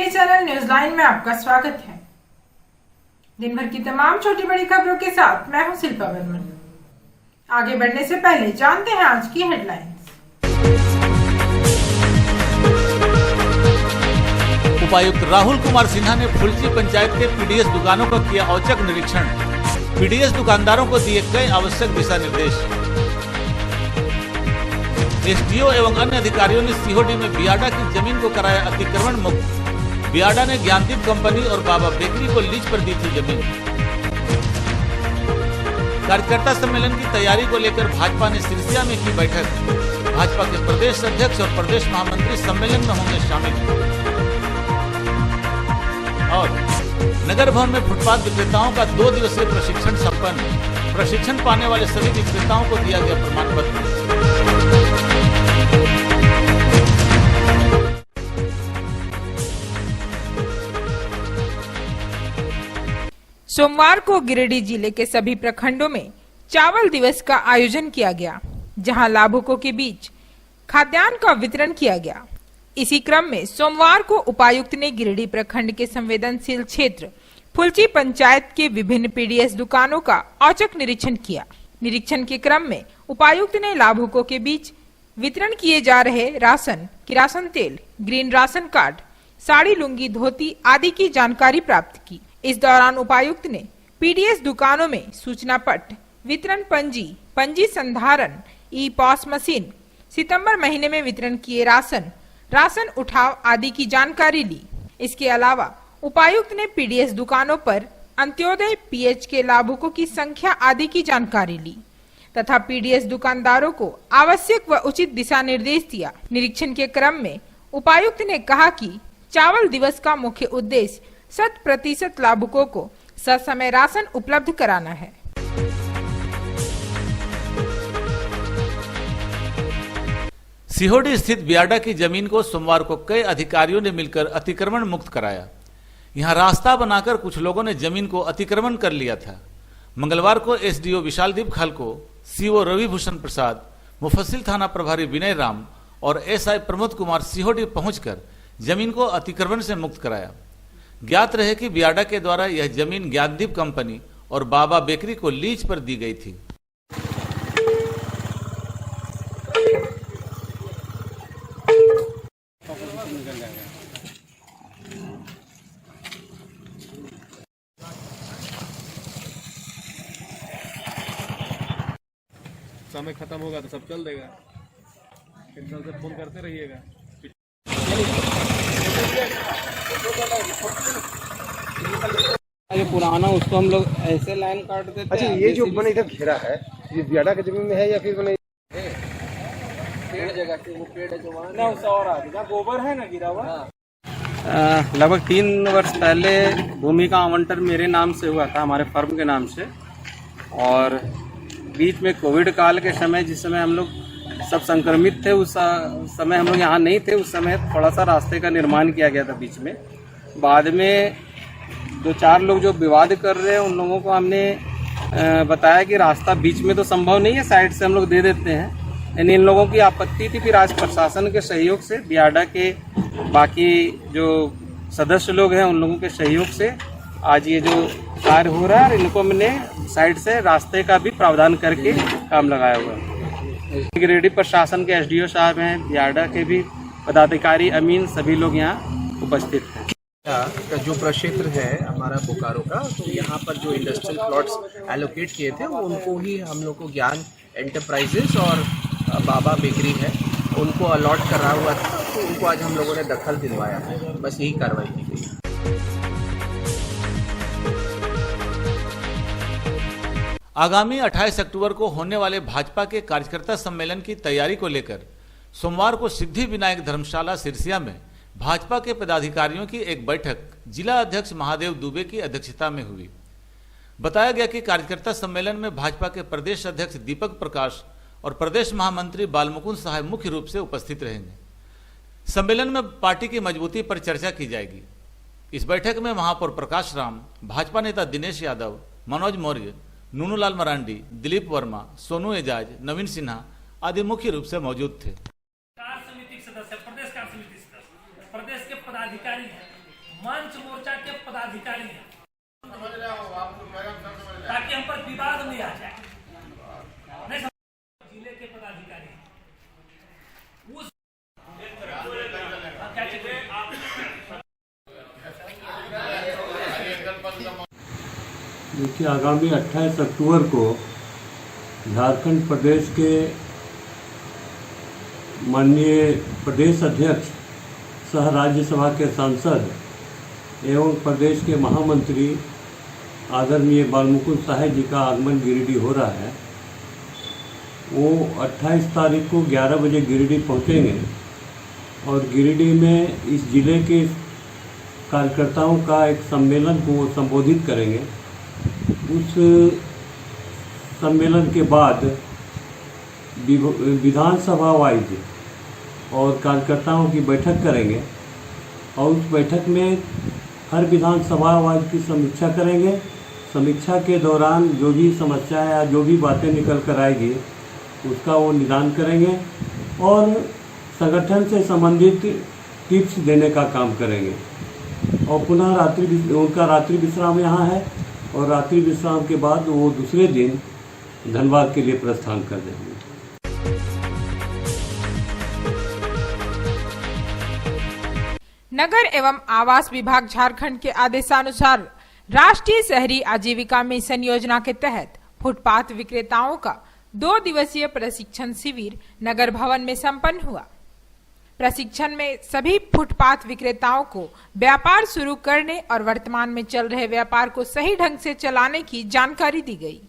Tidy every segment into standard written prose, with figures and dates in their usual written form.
मेरे channel news line में आपका स्वागत है। दिन भर की तमाम छोटी बड़ी खबरों के साथ मैं हूं शिल्पा वर्मन। आगे बढ़ने से पहले जानते हैं आज की हेडलाइंस। उपायुक्त राहुल कुमार सिन्हा ने फुलची पंचायत के पीडीएस दुकानों का किया औचक निरीक्षण। पीडीएस दुकानदारों को दिए गए आवश्यक दिशा निर्देश। एसडीओ एवं अन्य अधिकारियों ने सीहोडी में बियाडा की जमीन को कराया अतिक्रमण मुक्त। बियाडा ने ज्ञानदीप कंपनी और बाबा बेकरी को लीज पर दी थी जमीन। कार्यकर्ता सम्मेलन की तैयारी को लेकर भाजपा ने सिरसिया में की बैठक। भाजपा के प्रदेश अध्यक्ष और प्रदेश महामंत्री सम्मेलन में होंगे शामिल। और नगर भवन में फुटपाथ विक्रेताओं का 2 दिवसीय प्रशिक्षण संपन्न। प्रशिक्षण पाने वाले सभी विक्रेताओं को दिया गया प्रमाण पत्र। सोमवार को गिरिडीह जिले के सभी प्रखंडों में चावल दिवस का आयोजन किया गया, जहां लाभुकों के बीच खाद्यान्न का वितरण किया गया। इसी क्रम में सोमवार को उपायुक्त ने गिरिडीह प्रखंड के संवेदनशील क्षेत्र फुलची पंचायत के विभिन्न पीडीएस दुकानों का औचक निरीक्षण किया। निरीक्षण के क्रम में उपायुक्त ने लाभुकों के बीच वितरण किए जा रहे राशन, किरासन तेल, green ration card, sari, lungi, dhoti आदि की जानकारी प्राप्त की। इस दौरान उपायुक्त ने पीडीएस दुकानों में सूचना पट, वितरण पंजी संधारण, ई पॉस मशीन, सितंबर महीने में वितरण किए राशन उठाव आदि की जानकारी ली। इसके अलावा उपायुक्त ने पीडीएस दुकानों पर अंत्योदय पीएच के लाभुकों की संख्या आदि की जानकारी ली तथा पीडीएस दुकानदारों को आवश्यक व उचित दिशा निर्देश दिया। निरीक्षण के क्रम में उपायुक्त ने कहा कि चावल दिवस का मुख्य उद्देश्य 100% लाभुकों को ससमय राशन उपलब्ध कराना है। सीहोडी स्थित बियाडा की जमीन को सोमवार को कई अधिकारियों ने मिलकर अतिक्रमण मुक्त कराया। यहां रास्ता बनाकर कुछ लोगों ने जमीन को अतिक्रमण कर लिया था। मंगलवार को एसडीओ विशालदीप खालको, सीओ रवि भूषण प्रसाद, मुफस्सिल थाना प्रभारी विनय राम और एसआई प्रमोद कुमार सीहोडी पहुंचकर जमीन को अतिक्रमण से मुक्त कराया। ज्ञात रहे कि बियाडा के द्वारा यह जमीन ज्ञानदीप कंपनी और बाबा बेकरी को लीज पर दी गई थी। समय खत्म होगा तो सब चल देगा, फिर कल से फोन करते रहिएगा। ये पुराना उसको हम लोग ऐसे लाइन काटते थे। अच्छा, ये जो बने इधर घेरा है, ये बियाडा के जमीन में है या फिर बने पेड़ जगह से? वो पेड़ है जो वहाँ ना, उससे और आगे जहाँ गोबर है ना गिरा हुआ। लगभग 3 वर्ष पहले भूमि का आवंटन मेरे नाम से हुआ था, हमारे फर्म के नाम से। और बीच में कोविड काल के समय, जिस समय हम लोग सब संक्रमित थे, उस समय हम लोग यहाँ नहीं थे। उस समय थोड़ा सा रास्ते का निर्माण किया गया था बीच में। बाद में 2-4 लोग जो विवाद कर रहे हैं, उन लोगों को हमने बताया कि रास्ता बीच में तो संभव नहीं है, साइड से हम लोग दे देते हैं। यानी इन लोगों की आपत्ति थी। फिर आज प्रशासन के सहयोग से, बियाडा के बाकी जो सदस्य लोग हैं, उन लोगों के सहयोग से आज ये जो कार्य हो रहा है, इनको हमने साइड से रास्ते का भी प्रावधान करके काम लगाया हुआ है। गिरिडीह प्रशासन के एसडीओ साहब हैं, बियाडा के भी पदाधिकारी, अमीन, सभी लोग यहाँ उपस्थित हैं। का जो प्रक्षेत्र है हमारा बोकारो का, तो यहाँ पर जो इंडस्ट्रियल प्लॉट्स एलोकेट किए थे, वो उनको ही हम लोग को ज्ञान एंटरप्राइजेस और बाबा बेकरी है, उनको अलॉट करा हुआ था। तो उनको आज हम लोगों ने दखल दिलवाया है, बस यही कार्रवाई की गई। आगामी 28 अक्टूबर को होने वाले भाजपा के कार्यकर्ता सम्मेलन की तैयारी को लेकर सोमवार को सिद्धि विनायक धर्मशाला सिरसिया में भाजपा के पदाधिकारियों की एक बैठक जिला अध्यक्ष महादेव दुबे की अध्यक्षता में हुई। बताया गया कि कार्यकर्ता सम्मेलन में भाजपा के प्रदेश अध्यक्ष दीपक प्रकाश और प्रदेश महामंत्री बालमुकुंद सहाय मुख्य रूप से उपस्थित रहेंगे। सम्मेलन में पार्टी की मजबूती पर चर्चा की जाएगी। इस बैठक में महापौर प्रकाश राम, भाजपा नेता दिनेश यादव, मनोज मौर्य, नूनूलाल मरांडी, दिलीप वर्मा, सोनू एजाज, नवीन सिन्हा आदि मुख्य रूप से मौजूद थे। कार्य समिति सदस्य, प्रदेश कार्य समिति सदस्य, प्रदेश के पदाधिकारी हैं, मंच मोर्चा के पदाधिकारी हैं, ताकि हम पर विवाद नहीं आ जाए। नहीं जिले के पदाधिकारी उस देखिए, आगामी 28 अक्टूबर को झारखंड प्रदेश के माननीय प्रदेश अध्यक्ष सह राज्यसभा के सांसद एवं प्रदेश के महामंत्री आदरणीय बालमुकुंद साहब जी का आगमन गिरिडीह हो रहा है। वो 28 तारीख को 11 बजे गिरिडीह पहुंचेंगे और गिरिडीह में इस जिले के कार्यकर्ताओं का एक सम्मेलन को संबोधित करेंगे। उस सम्मेलन के बाद विधानसभा वाइज और कार्यकर्ताओं की बैठक करेंगे और उस बैठक में हर विधानसभा वाइज की समीक्षा करेंगे। समीक्षा के दौरान जो भी समस्या या जो भी बातें निकल कर आएगी उसका वो निदान करेंगे और संगठन से संबंधित टिप्स देने का काम करेंगे। और पुनः उनका रात्रि विश्राम यहाँ है और रात्रि विश्राम के बाद वो दूसरे दिन धनबाद के लिए प्रस्थान कर देंगे। नगर एवं आवास विभाग झारखंड के आदेशानुसार राष्ट्रीय शहरी आजीविका मिशन योजना के तहत फुटपाथ विक्रेताओं का 2 दिवसीय प्रशिक्षण शिविर नगर भवन में संपन्न हुआ। प्रशिक्षण में सभी फुटपाथ विक्रेताओं को व्यापार शुरू करने और वर्तमान में चल रहे व्यापार को सही ढंग से चलाने की जानकारी दी गई।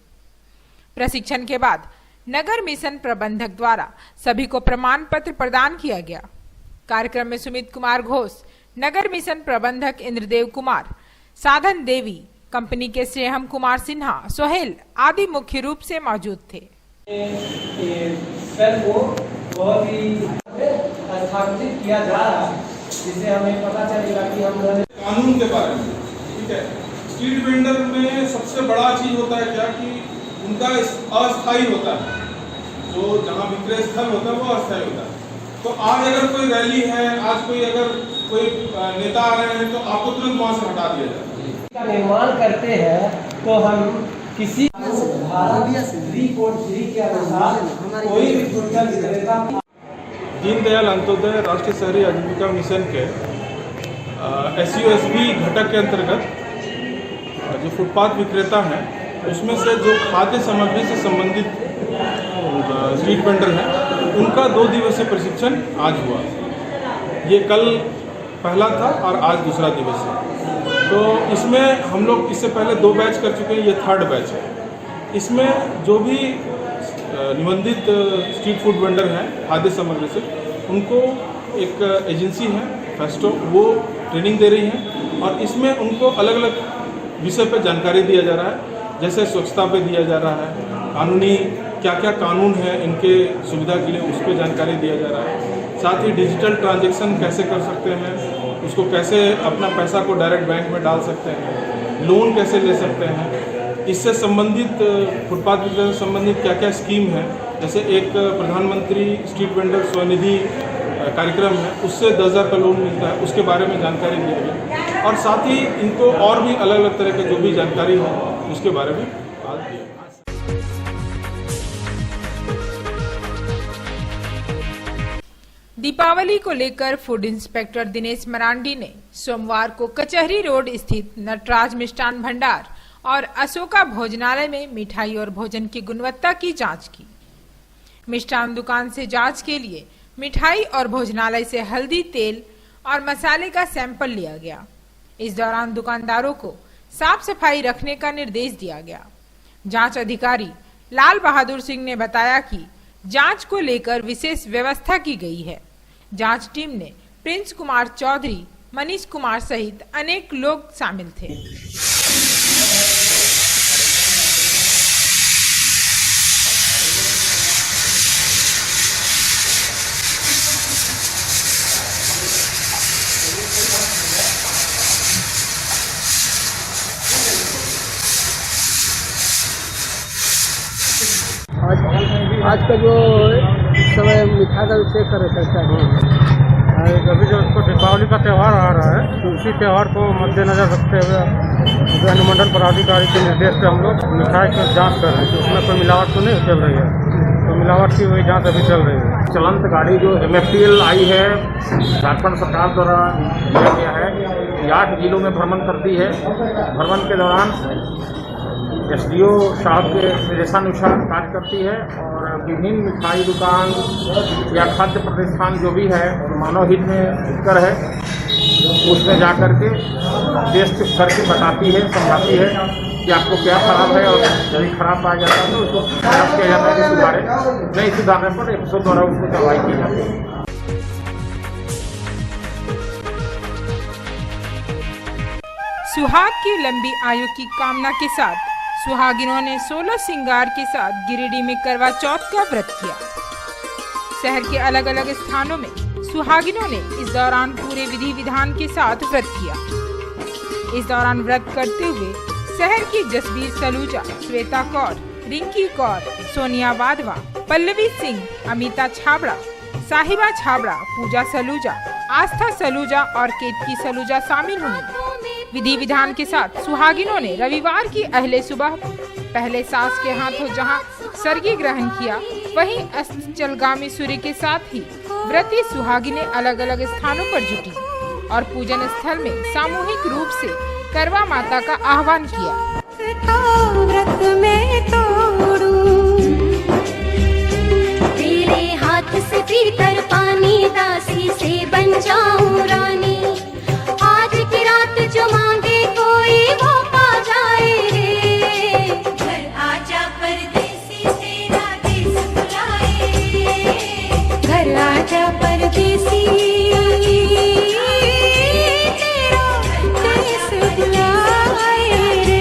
प्रशिक्षण के बाद नगर मिशन प्रबंधक द्वारा सभी को प्रमाण पत्र प्रदान किया गया। कार्यक्रम में सुमित कुमार घोष, नगर मिशन प्रबंधक इंद्रदेव कुमार, साधन देवी, कंपनी के श्रेयम कुमार सिन्हा, सोहेल आदि मुख्य रूप से मौजूद थे। बहुत ही स्थापित किया जा रहा है, जिससे हमें पता चलेगा कि हम कानून के बारे में। ठीक है, स्ट्रीट वेंडर में सबसे बड़ा चीज होता है क्या कि उनका अस्थायी होता है, जो जहाँ विक्रय स्थल होता है वो अस्थायी होता है। तो आज अगर कोई रैली है, आज कोई नेता आ रहे हैं तो आपको तुरंत वहाँ से हटा दिया जाता है। का निर्माण करते हैं तो हम किसी के अनुसार कोई भी फुटपाथ विक्रेता दीनदयाल अंत्योदय राष्ट्रीय शहरी आजीविका मिशन के SUSB घटक के अंतर्गत जो फुटपाथ विक्रेता हैं उसमें से जो खाद्य सामग्री से संबंधित स्ट्रीट वेंडर हैं उनका 2 दिवसीय प्रशिक्षण आज हुआ। ये कल पहला था और आज दूसरा दिवस है। तो इसमें हम लोग इससे पहले 2 बैच कर चुके हैं, ये 3rd बैच है। इसमें जो भी निबंधित स्ट्रीट फूड वेंडर हैं खाद्य सामग्री से, उनको एक एजेंसी है फेस्टो, वो ट्रेनिंग दे रही है और इसमें उनको अलग अलग विषय पर जानकारी दिया जा रहा है। जैसे स्वच्छता पे दिया जा रहा है, कानूनी क्या क्या कानून है इनके सुविधा के लिए उस पर जानकारी दिया जा रहा है। साथ ही डिजिटल ट्रांजैक्शन कैसे कर सकते हैं, उसको कैसे अपना पैसा को डायरेक्ट बैंक में डाल सकते हैं, लोन कैसे ले सकते हैं, इससे संबंधित फुटपाथ विक्रेता से संबंधित क्या क्या स्कीम है। जैसे एक प्रधानमंत्री स्ट्रीट वेंडर स्वनिधि कार्यक्रम है, उससे 10,000 का लोन मिलता है, उसके बारे में जानकारी दिया गया। और साथ ही इनको और भी अलग अलग तरह के जो भी जानकारी हो उसके बारे में बात दिया। दीपावली को लेकर फूड इंस्पेक्टर दिनेश मरांडी ने सोमवार को कचहरी रोड स्थित नटराज मिष्ठान भंडार और अशोका भोजनालय में मिठाई और भोजन की गुणवत्ता की जांच की। मिष्ठान दुकान से जांच के लिए मिठाई और भोजनालय से हल्दी, तेल और मसाले का सैंपल लिया गया। इस दौरान दुकानदारों को साफ सफाई रखने का निर्देश दिया गया। जांच अधिकारी लाल बहादुर सिंह ने बताया कि जांच को लेकर विशेष व्यवस्था की गई है। जांच टीम ने प्रिंस कुमार चौधरी, मनीष कुमार सहित अनेक लोग शामिल थे। आज का जो समय मीठा का चेक कर रहे थे अभी जो उसको दीपावली का त्यौहार आ रहा है, तो उसी त्यौहार को मद्देनजर रखते हुए अनुमंडल पदाधिकारी के निर्देश पे हम लोग मिठाई की जांच कर रहे हैं कि उसमें कोई मिलावट तो नहीं चल रही है। तो मिलावट की वही जांच अभी चल रही है। चलंत गाड़ी जो MFTL आई है, झारखंड सरकार द्वारा दिया गया है, ये 8 जिलों में भ्रमण करती है। भ्रमण के दौरान SDO साहब के निर्देशानुसार कार्य करती है और विभिन्न मिठाई दुकान या खाद्य प्रतिष्ठान जो भी है मानव हित में कर है, उसमें जा कर के टेस्ट करके बताती है, समझाती है कि आपको क्या खराब है, और यदि खराब पाया जाता है तो उसको खराब किया जाता है कि सुधारे, नहीं सुधारने पर एफएसओ द्वारा उसको कार्रवाई की जाती है। सुहाग की लंबी आयु की कामना के साथ सुहागिनों ने 16 श्रृंगार के साथ गिरिडीह में करवा चौथ का व्रत किया। शहर के अलग अलग स्थानों में सुहागिनों ने इस दौरान पूरे विधि विधान के साथ व्रत किया। इस दौरान व्रत करते हुए शहर की जसबीर सलूजा, श्वेता कौर, रिंकी कौर, सोनिया वाधवा, पल्लवी सिंह, अमिता छाबड़ा, साहिबा छाबड़ा, पूजा सलूजा, आस्था सलूजा और केतकी सलूजा शामिल हुई। विधि विधान के साथ सुहागिनों ने रविवार की अहले सुबह पहले सास के हाथों जहां सर्गी ग्रहण किया, वहीं अस्ताचलगामी सूर्य के साथ ही व्रती सुहागिनें अलग अलग स्थानों पर जुटी और पूजन स्थल में सामूहिक रूप से करवा माता का आह्वान किया। व्रत में तोड़ूं तेरे हाथ से पीकर पानी, दासी से बन जाऊं रानी। आज की रात जो मांगे कोई वो पा जाए रे। घर आजा परदेसी तेरा देश बुलाए, घर आजा परदेसी तेरा देश बुलाए रे।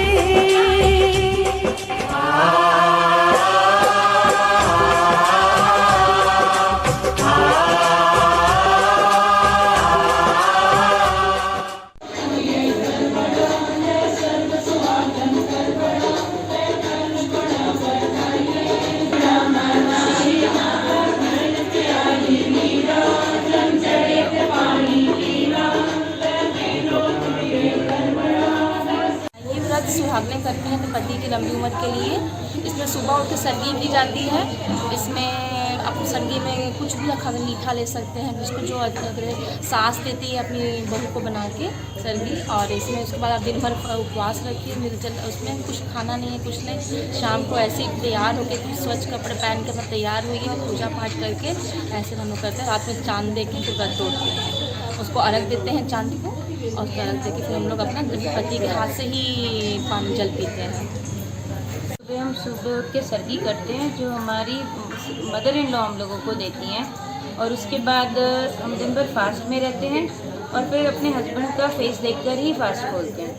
सुहागनें करती हैं तो पति की लंबी उम्र के लिए। इसमें सुबह उठ के सर्गी की जाती है। इसमें आप सर्गी में कुछ भी अगर मीठा ले सकते हैं, जिसको जो सास देती है अपनी बहू को बना के सर्गी। और इसमें उसके बाद आप दिन भर उपवास रखिए, निर्जल, उसमें कुछ खाना नहीं है, कुछ नहीं। शाम को ऐसे ही तैयार होकर कुछ स्वच्छ कपड़े पहन के मैं तैयार हुई है, पूजा पाठ करके ऐसे हम लोग करते हैं। रात में चांद देख के फिर व्रत तोड़ते हैं, उसको अर्घ देते हैं चांद को, और उसको अर्घ दे के फिर हम लोग अपना पति के हाथ से ही पानी जल पीते हैं। सुबह हम सुबह उठ के सर्गी करते हैं, जो हमारी मदर इन लॉ हम लोगों को देती हैं। और उसके बाद हम दिन भर फास्ट में रहते हैं और फिर अपने हस्बैंड का फेस देखकर ही फास्ट खोलते हैं।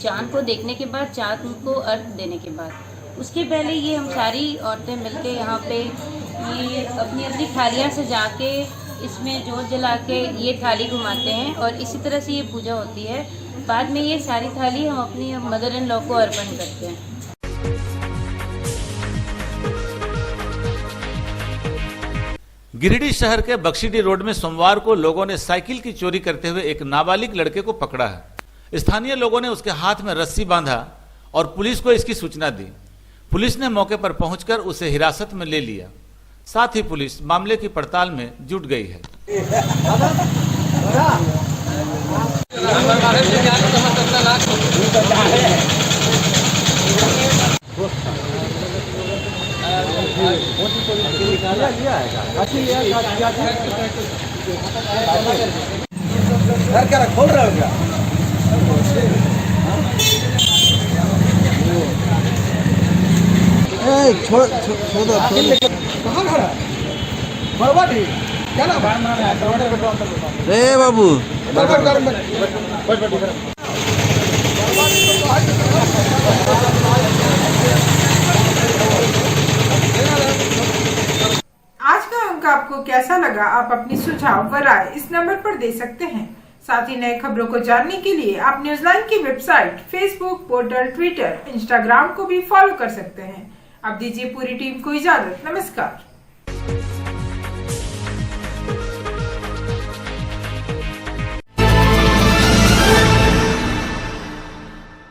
चाँद को देखने के बाद, चाँद को अर्घ देने के बाद, उसके पहले ये हम सारी औरतें मिलके यहाँ पे ये अपनी अपनी थालियाँ से जाके इसमें जोत जला के ये थाली घुमाते हैं और इसी तरह से ये पूजा होती है। बाद में ये सारी थाली हम अपनी मदर इन लॉ को अर्पण करते हैं। गिरिडीह शहर के बख्शीडीह रोड में सोमवार को लोगों ने साइकिल की चोरी करते हुए एक नाबालिग लड़के को पकड़ा है। स्थानीय लोगों ने उसके हाथ में रस्सी बांधा और पुलिस को इसकी सूचना दी। पुलिस ने मौके पर पहुंचकर उसे हिरासत में ले लिया। साथ ही पुलिस मामले की पड़ताल में जुट गई है। खोल रहा है क्या? छोड़ दो। कहाँ खड़ा है? बड़वाटी क्या नाम है? रे बाबू आज का अंक आपको कैसा लगा? आप अपनी सुझाव व राय इस नंबर पर दे सकते हैं। साथ ही नए खबरों को जानने के लिए आप न्यूज़लैंड की website, Facebook, portal, Twitter, Instagram को भी फॉलो कर सकते हैं। अब दीजिए पूरी टीम को इजाजत। नमस्कार।